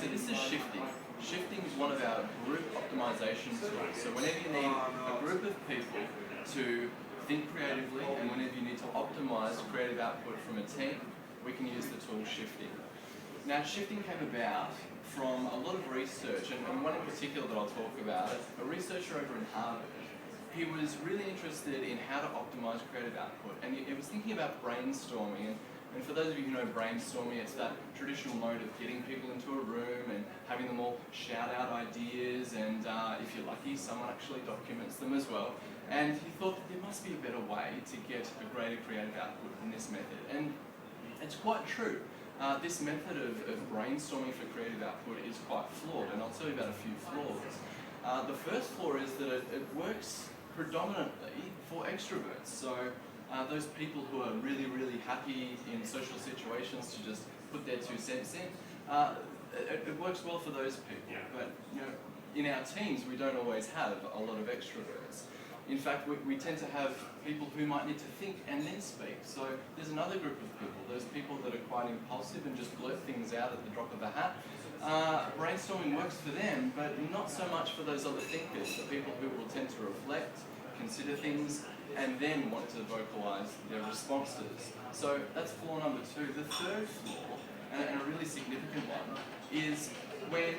So this is shifting. Shifting is one of our group optimization tools. So whenever you need a group of people to think creatively and whenever you need to optimize creative output from a team, we can use the tool shifting. Now shifting came about from a lot of research, and one in particular that I'll talk about, a researcher over in Harvard. He was really interested in how to optimize creative output, and he was thinking about brainstorming. And for those of you who know brainstorming, it's that traditional mode of getting people into a room and having them all shout out ideas, and if you're lucky, someone actually documents them as well. And he thought that there must be a better way to get a greater creative output than this method. And it's quite true. This method of brainstorming for creative output is quite flawed, and I'll tell you about a few flaws. The first flaw is that it works predominantly for extroverts. So those people who are really, really happy in social situations to just put their 2 cents in, it works well for those people. But in our teams, we don't always have a lot of extroverts. In fact, we tend to have people who might need to think and then speak. So there's another group of people, those people that are quite impulsive and just blurt things out at the drop of a hat. Brainstorming works for them, but not so much for those other thinkers, the people who will tend to reflect, consider things, and then want to vocalize their responses. So that's flaw number 2. The third flaw, and a really significant one, is when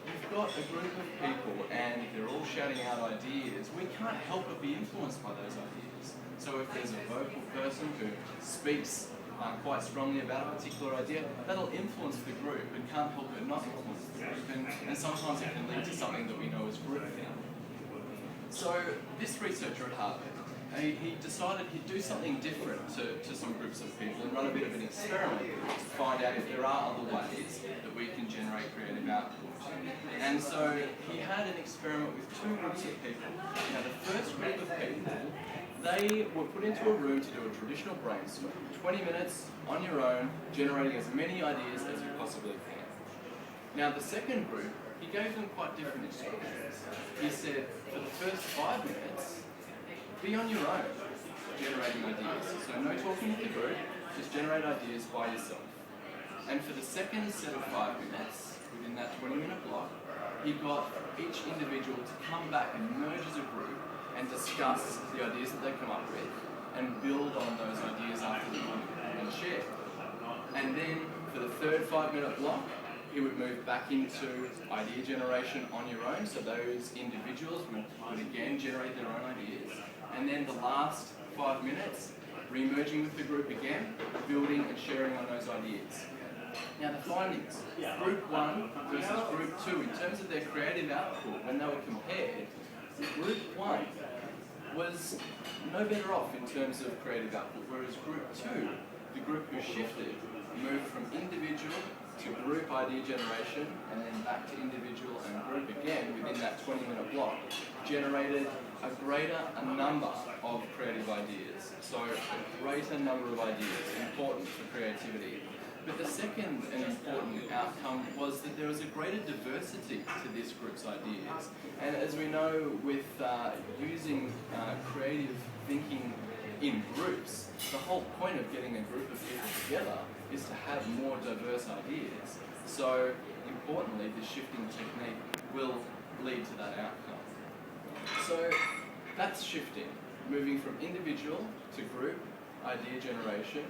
you've got a group of people and they're all shouting out ideas, we can't help but be influenced by those ideas. So if there's a vocal person who speaks quite strongly about a particular idea, that'll influence the group and can't help but not influence the group. And sometimes it can lead to something that we know as groupthink. So this researcher at Harvard, he decided he'd do something different to some groups of people and run a bit of an experiment to find out if there are other ways that we can generate creative output. And so he had an experiment with 2 groups of people. Now the first group of people, they were put into a room to do a traditional brainstorm, 20 minutes on your own, generating as many ideas as you possibly can. Now the second group, he gave them quite different instructions. He said, for the first 5 minutes, be on your own, generating ideas. So no talking with the group, just generate ideas by yourself. And for the second set of 5 minutes, within that 20-minute block, he got each individual to come back and merge as a group and discuss the ideas that they come up with and build on those ideas after the group and share. And then for the third 5-minute block, he would move back into idea generation on your own, so those individuals would again generate their own ideas. And then the last 5 minutes, re-merging with the group again, building and sharing on those ideas. Now the findings, Group 1 versus Group 2, in terms of their creative output, when they were compared, Group 1 was no better off in terms of creative output, whereas Group 2, the group who shifted, moved from individual to group idea generation, and then back to individual and group again within that 20-minute block, generated a greater number of creative ideas. So a greater number of ideas, important for creativity. But the second and important outcome was that there was a greater diversity to this group's ideas. And as we know, with using creative thinking in groups, the whole point of getting a group of people together is to have more diverse ideas. So, importantly, the shifting technique will lead to that outcome. So, that's shifting, moving from individual to group idea generation.